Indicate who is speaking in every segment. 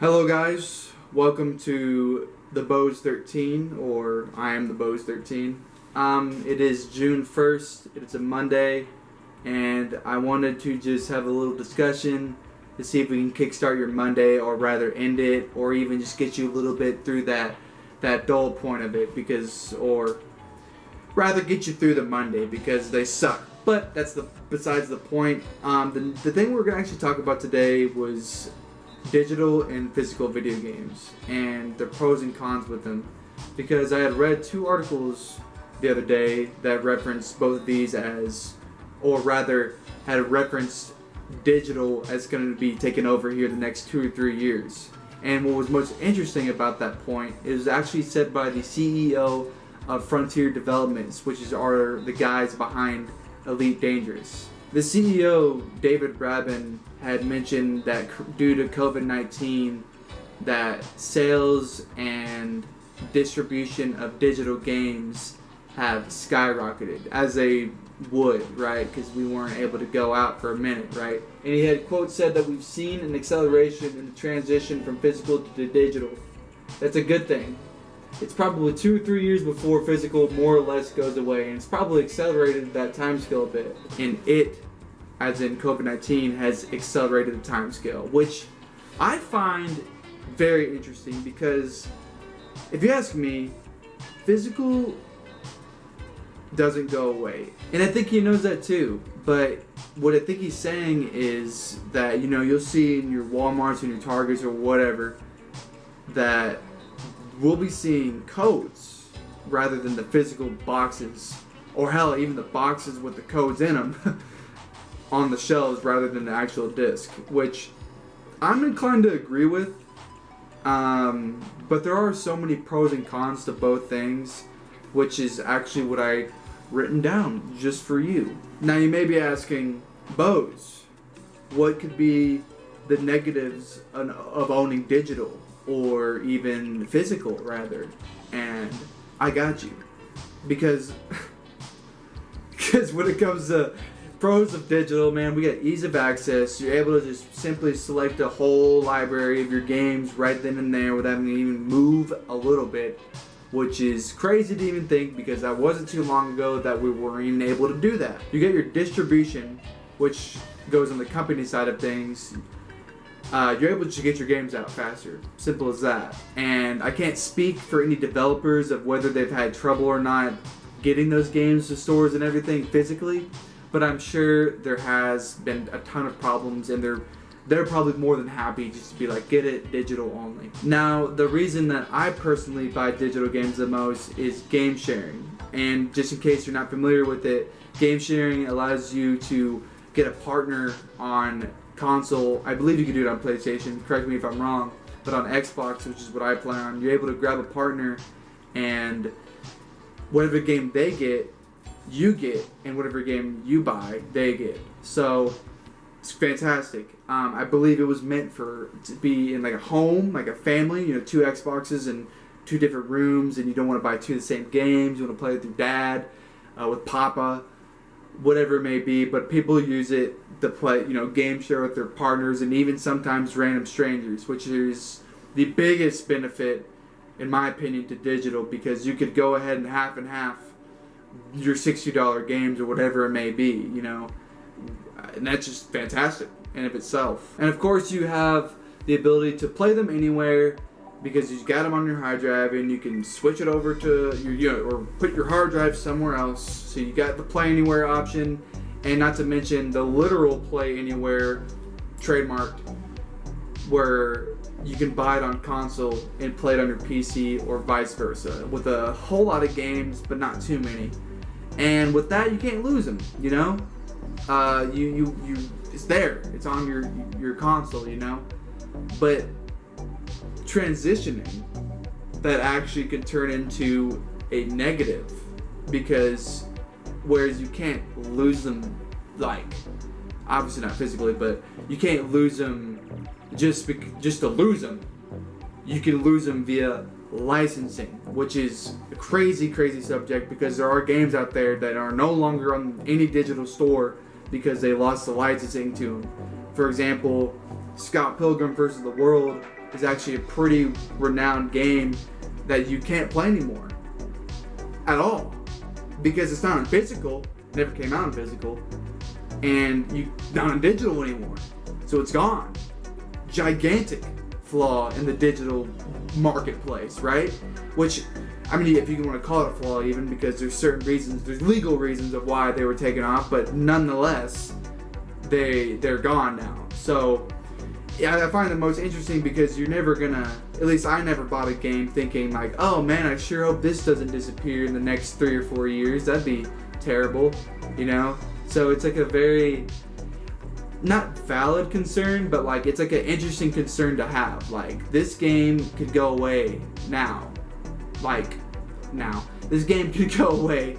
Speaker 1: Hello guys, welcome to the Bose 13, or I am the Bose 13. It is June 1st, it's a Monday, and I wanted to just have a little discussion to see if we can kickstart your Monday, or rather end it, or even just get you a little bit through that dull point of it, or rather get you through the Monday, because they suck. But that's besides the point. The thing we're going to actually talk about today was digital and physical video games and the pros and cons with them, because I had read two articles the other day that referenced both of these or rather had referenced digital as going to be taken over here the next 2 or 3 years. And what was most interesting about that point is actually said by the CEO of Frontier Developments, which are the guys behind Elite Dangerous. The CEO, David Rabin, had mentioned that due to COVID-19, that sales and distribution of digital games have skyrocketed, as they would, right? Because we weren't able to go out for a minute, right? And he had, quote, said that we've seen an acceleration in the transition from physical to digital. That's a good thing. It's probably 2 or 3 years before physical more or less goes away, and it's probably accelerated that time scale a bit. And it, as in COVID-19, has accelerated the time scale, which I find very interesting, because if you ask me, physical doesn't go away. And I think he knows that too. But what I think he's saying is that, you'll see in your Walmarts and your Targets or whatever, that we'll be seeing codes rather than the physical boxes, or hell, even the boxes with the codes in them on the shelves rather than the actual disc, which I'm inclined to agree with. But there are so many pros and cons to both things, which is actually what I written down just for you. Now you may be asking, Bose, what could be the negatives of owning digital, or even physical rather? And I got you, because when it comes to pros of digital, man, we got ease of access. You're able to just simply select a whole library of your games right then and there without having to even move a little bit, which is crazy to even think, because that wasn't too long ago that we weren't even able to do that. You get your distribution, which goes on the company side of things. You're able to get your games out faster. Simple as that. And I can't speak for any developers of whether they've had trouble or not getting those games to stores and everything physically, but I'm sure there has been a ton of problems, and they're probably more than happy just to be like, get it digital only. Now, the reason that I personally buy digital games the most is game sharing. And just in case you're not familiar with it, game sharing allows you to get a partner on console. I believe you can do it on PlayStation, correct me if I'm wrong, but on Xbox, which is what I play on, you're able to grab a partner, and whatever game they get, you get, and whatever game you buy, they get. So it's fantastic. I believe it was meant to be in like a home, like a family, 2 Xboxes and 2 different rooms, and you don't want to buy 2 of the same games. You want to play with your dad, with Papa, whatever it may be. But people use it to play, game share with their partners, and even sometimes random strangers, which is the biggest benefit, in my opinion, to digital, because you could go ahead and half your $60 games or whatever it may be, and that's just fantastic in of itself. And of course, you have the ability to play them anywhere, because you've got them on your hard drive, and you can switch it over to your, or put your hard drive somewhere else. So you got the play anywhere option, and not to mention the literal play anywhere trademarked, where you can buy it on console and play it on your PC, or vice versa, with a whole lot of games, but not too many. And with that, you can't lose them. It's there. It's on your console. But transitioning, that actually could turn into a negative, because whereas you can't lose them, like, obviously not physically, but you can't lose them just to lose them. You can lose them via licensing, which is a crazy subject, because there are games out there that are no longer on any digital store because they lost the licensing to them. For example, Scott Pilgrim vs. the World is actually a pretty renowned game that you can't play anymore at all because it's not in physical, never came out in physical, and you not in digital anymore, so it's gone. Gigantic flaw in the digital marketplace, right? Which, I mean, if you want to call it a flaw even, because there's certain reasons, there's legal reasons of why they were taken off, but nonetheless, they're gone now. So yeah, I find it most interesting because you're never gonna, at least I never bought a game thinking like, oh man, I sure hope this doesn't disappear in the next 3 or 4 years. That'd be terrible, you know? So it's like a very, not valid concern, but like it's like an interesting concern to have. Like, this game could go away now. Like, now. This game could go away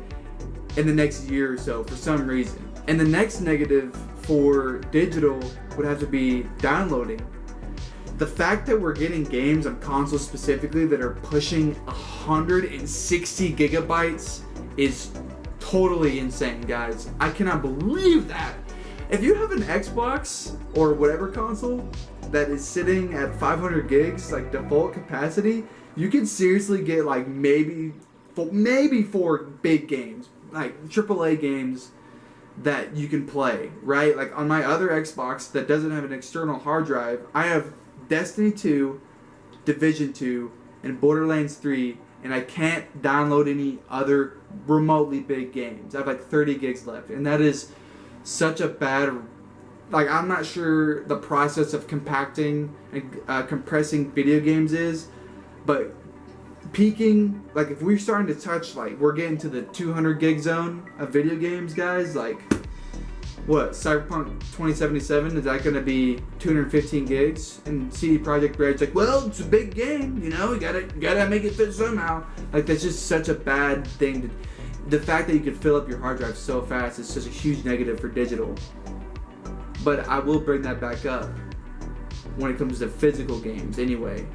Speaker 1: in the next year or so for some reason. And the next negative for digital would have to be downloading. The fact that we're getting games on consoles specifically that are pushing 160 gigabytes is totally insane, guys. I cannot believe that. If you have an Xbox or whatever console that is sitting at 500 gigs, like default capacity, you can seriously get like maybe 4 big games, like AAA games that you can play, right? Like on my other Xbox that doesn't have an external hard drive, I have Destiny 2, Division 2, and Borderlands 3, and I can't download any other remotely big games. I have like 30 gigs left, and that is such a bad, like, I'm not sure the process of compacting and compressing video games is, but peaking, like if we're starting to touch, like we're getting to the 200 gig zone of video games, guys, like what, Cyberpunk 2077, is that going to be 215 gigs? And CD Projekt Red's like, well, it's a big game, you know, you gotta make it fit somehow. Like, that's just such a bad thing. The fact that you can fill up your hard drive so fast is such a huge negative for digital. But I will bring that back up when it comes to physical games anyway,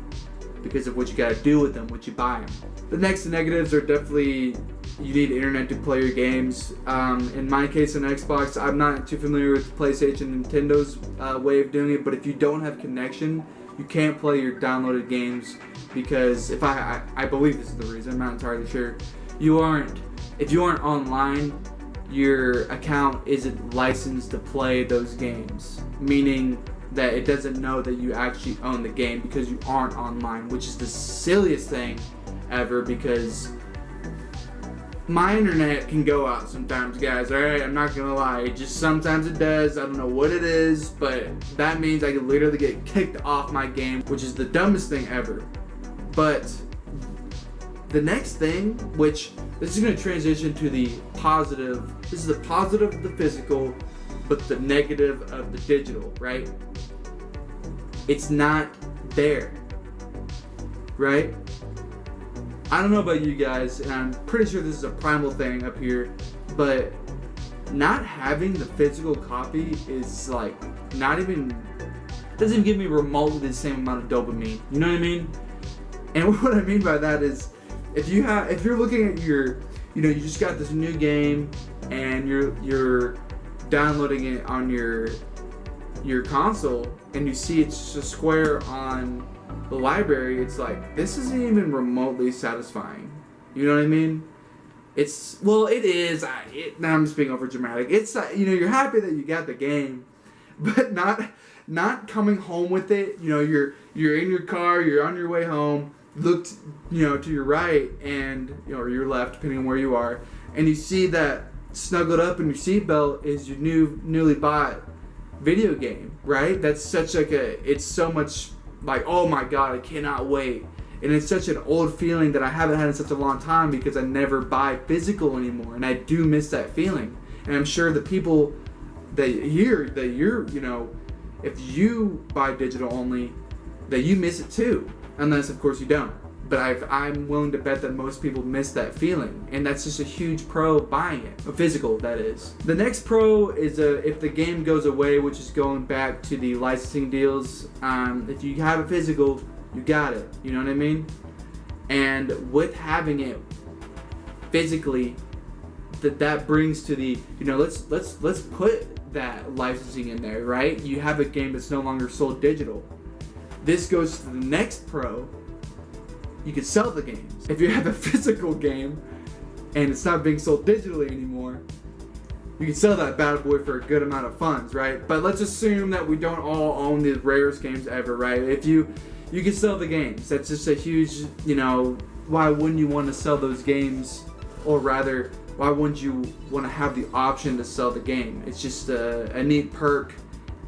Speaker 1: because of what you gotta do with them, what you buy them. The next negatives are definitely, you need internet to play your games. In my case on Xbox, I'm not too familiar with PlayStation and Nintendo's way of doing it, but if you don't have connection, you can't play your downloaded games, because if I believe this is the reason, I'm not entirely sure, if you aren't online, your account isn't licensed to play those games, meaning that it doesn't know that you actually own the game because you aren't online, which is the silliest thing ever, because my internet can go out sometimes, guys, alright? I'm not gonna lie. Just sometimes it does. I don't know what it is, but that means I could literally get kicked off my game, which is the dumbest thing ever. But the next thing, which this is gonna transition to the positive. This is the positive of the physical, but the negative of the digital, right? It's not there, right? I don't know about you guys, and I'm pretty sure this is a primal thing up here, but not having the physical copy is like not even, doesn't even give me remotely the same amount of dopamine. You know what I mean? And what I mean by that is, if you're looking at your, you know, you just got this new game and you're downloading it on your console, and you see it's just a square on the library, it's like, this isn't even remotely satisfying. You know what I mean? It's, well, it is. Now I'm just being over dramatic. It's, you know, you're happy that you got the game, but not coming home with it. You know, you're in your car, you're on your way home, looked, you know, to your right and, you know, or your left, depending on where you are, and you see that snuggled up in your seatbelt is your newly bought video game, right? That's such like it's so much like, oh my god, I cannot wait. And it's such an old feeling that I haven't had in such a long time, because I never buy physical anymore, and I do miss that feeling. And I'm sure the people that you're, you know, if you buy digital only, that you miss it too, unless of course you don't. But I'm willing to bet that most people miss that feeling, and that's just a huge pro of buying it, a physical, that is. The next pro is if the game goes away, which is going back to the licensing deals. If you have a physical, you got it. You know what I mean? And with having it physically, that brings to the, you know, let's put that licensing in there, right? You have a game that's no longer sold digital. This goes to the next pro. You can sell the games. If you have a physical game and it's not being sold digitally anymore, you can sell that bad boy for a good amount of funds, right? But let's assume that we don't all own the rarest games ever, right? If you can sell the games, that's just a huge, why wouldn't you want to sell those games? Or rather, why wouldn't you want to have the option to sell the game? It's just a neat perk,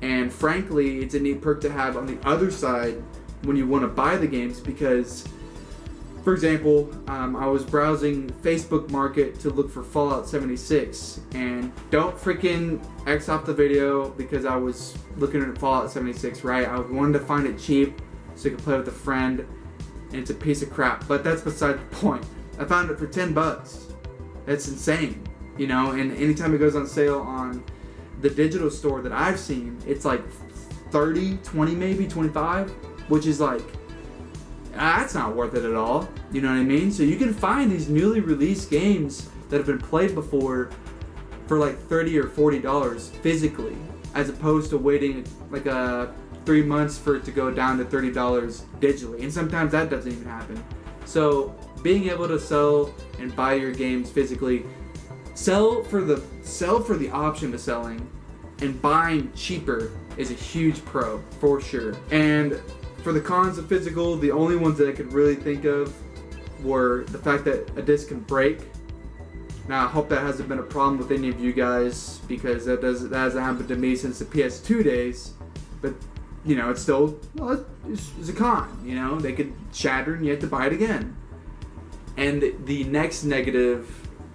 Speaker 1: and frankly, it's a neat perk to have on the other side when you want to buy the games, because, for example, I was browsing Facebook Market to look for Fallout 76, and don't freaking X off the video because I was looking at Fallout 76, right? I wanted to find it cheap so I could play with a friend, and it's a piece of crap, but that's beside the point. I found it for $10. That's insane, and anytime it goes on sale on the digital store that I've seen, it's like 30, 20 maybe, 25, which is like, that's not worth it at all, you know what I mean? So you can find these newly released games that have been played before for like $30 or $40 physically, as opposed to waiting like 3 months for it to go down to $30 digitally, and sometimes that doesn't even happen. So being able to sell and buy your games physically, sell for the option of selling, and buying cheaper is a huge pro for sure. And for the cons of physical, the only ones that I could really think of were the fact that a disc can break. Now I hope that hasn't been a problem with any of you guys, because that hasn't happened to me since the PS2 days. But it's still, it's a con. They could shatter and you have to buy it again. And the next negative,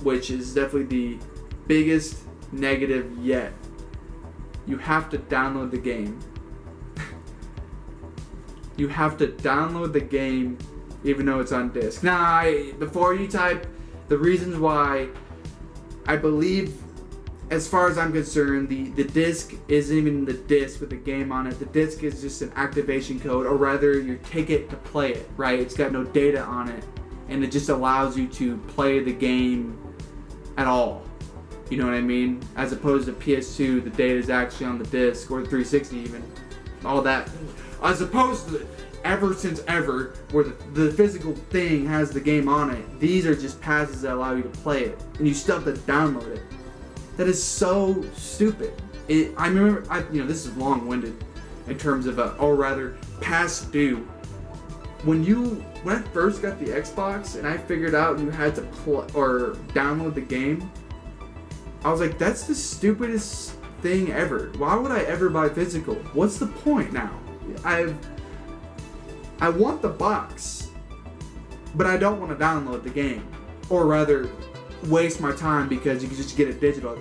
Speaker 1: which is definitely the biggest negative yet, you have to download the game. You have to download the game even though it's on disc. Now, before you type the reasons why, I believe, as far as I'm concerned, the disc isn't even the disc with the game on it. The disc is just an activation code, or rather your ticket to play it, right? It's got no data on it, and it just allows you to play the game at all. You know what I mean? As opposed to PS2, the data is actually on the disc, or 360 even. All that. As opposed to ever since ever, where the physical thing has the game on it. These are just passes that allow you to play it, and you still have to download it. That is so stupid. I remember, this is long-winded in terms of, or rather, past due. When I first got the Xbox and I figured out you had to or download the game, I was like, that's the stupidest thing ever. Why would I ever buy physical? What's the point now? I want the box, but I don't want to download the game, or rather, waste my time because you can just get it digital.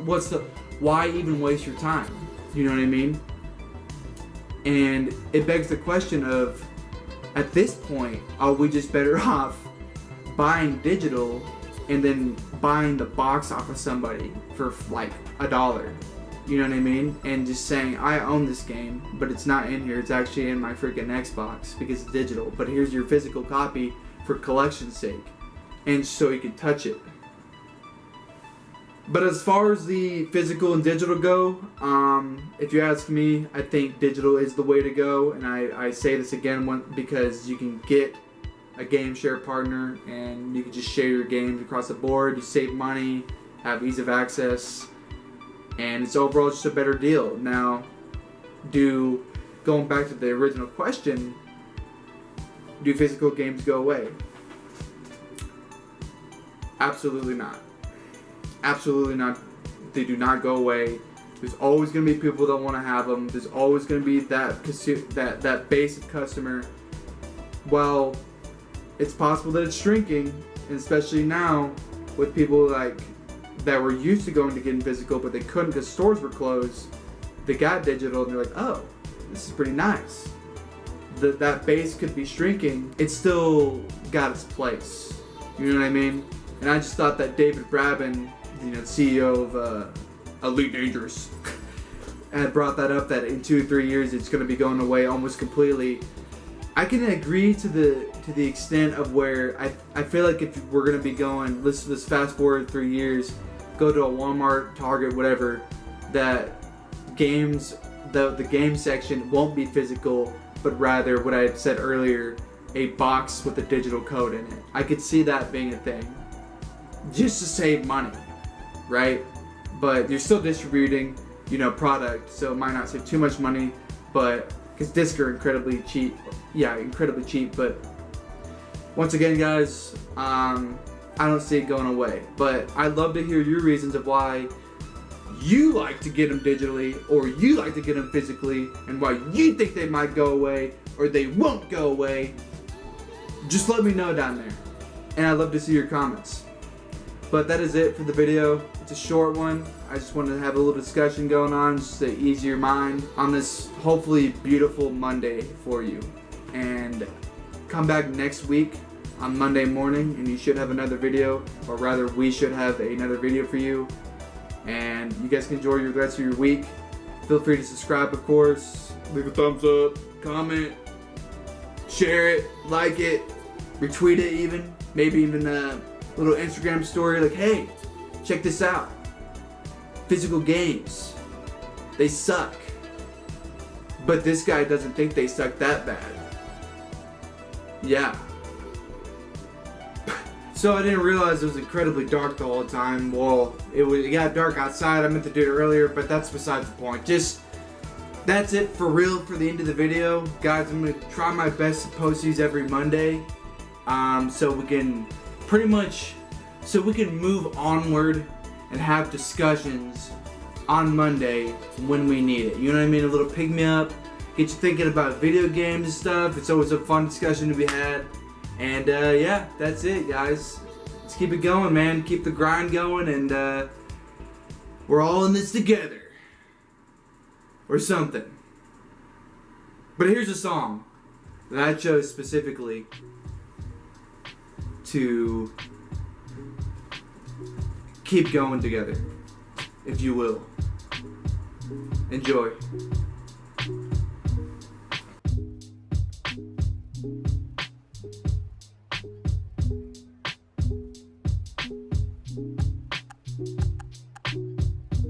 Speaker 1: Why even waste your time? You know what I mean? And it begs the question of, at this point, are we just better off buying digital and then buying the box off of somebody for like $1? You know what I mean? And just saying, I own this game, but it's not in here. It's actually in my freaking Xbox because it's digital. But here's your physical copy for collection's sake, and so you can touch it. But as far as the physical and digital go, if you ask me, I think digital is the way to go. And I say this again because you can get a game share partner and you can just share your games across the board. You save money, have ease of access, and it's overall just a better deal. Now, going back to the original question, do physical games go away? Absolutely not. Absolutely not. They do not go away. There's always going to be people that want to have them. There's always going to be that base of customer. Well, it's possible that it's shrinking, and especially now with people like that were used to going to getting physical, but they couldn't because stores were closed. They got digital, and they're like, oh, this is pretty nice. That base could be shrinking. It still got its place. You know what I mean? And I just thought that David Braben, CEO of Elite Dangerous, had brought that up, that in 2 or 3 years it's going to be going away almost completely. I can agree to the extent of where I feel like if we're going to be going, let's fast forward 3 years, go to a Walmart, Target, whatever, that games, the game section won't be physical, but rather what I had said earlier, a box with a digital code in it. I could see that being a thing, just to save money, right? But you're still distributing, product, so it might not save too much money, but because discs are incredibly cheap. Yeah, incredibly cheap. But once again, guys, I don't see it going away. But I'd love to hear your reasons of why you like to get them digitally, or you like to get them physically, and why you think they might go away or they won't go away. Just let me know down there, and I'd love to see your comments. But that is it for the video. It's a short one. I just wanted to have a little discussion going on, just to ease your mind on this hopefully beautiful Monday for you. And come back next week on Monday morning, and you should have another video, or rather we should have another video for you. And you guys can enjoy the rest of your week. Feel free to subscribe, of course. Leave a thumbs up, comment, share it, like it, retweet it even. Maybe even a little Instagram story like, hey, check this out. Physical games, they suck. But this guy doesn't think they suck that bad. Yeah. So I didn't realize it was incredibly dark the whole time. Well, it got dark outside. I meant to do it earlier, but that's besides the point. That's it for real for the end of the video. Guys, I'm going to try my best to post these every Monday. So we can move onward and have discussions on Monday when we need it. You know what I mean? A little pick me up, get you thinking about video games and stuff. It's always a fun discussion to be had. And yeah, that's it, guys. Let's keep it going, man. Keep the grind going, and we're all in this together. Or something. But here's a song that I chose specifically to keep going together, if you will. Enjoy.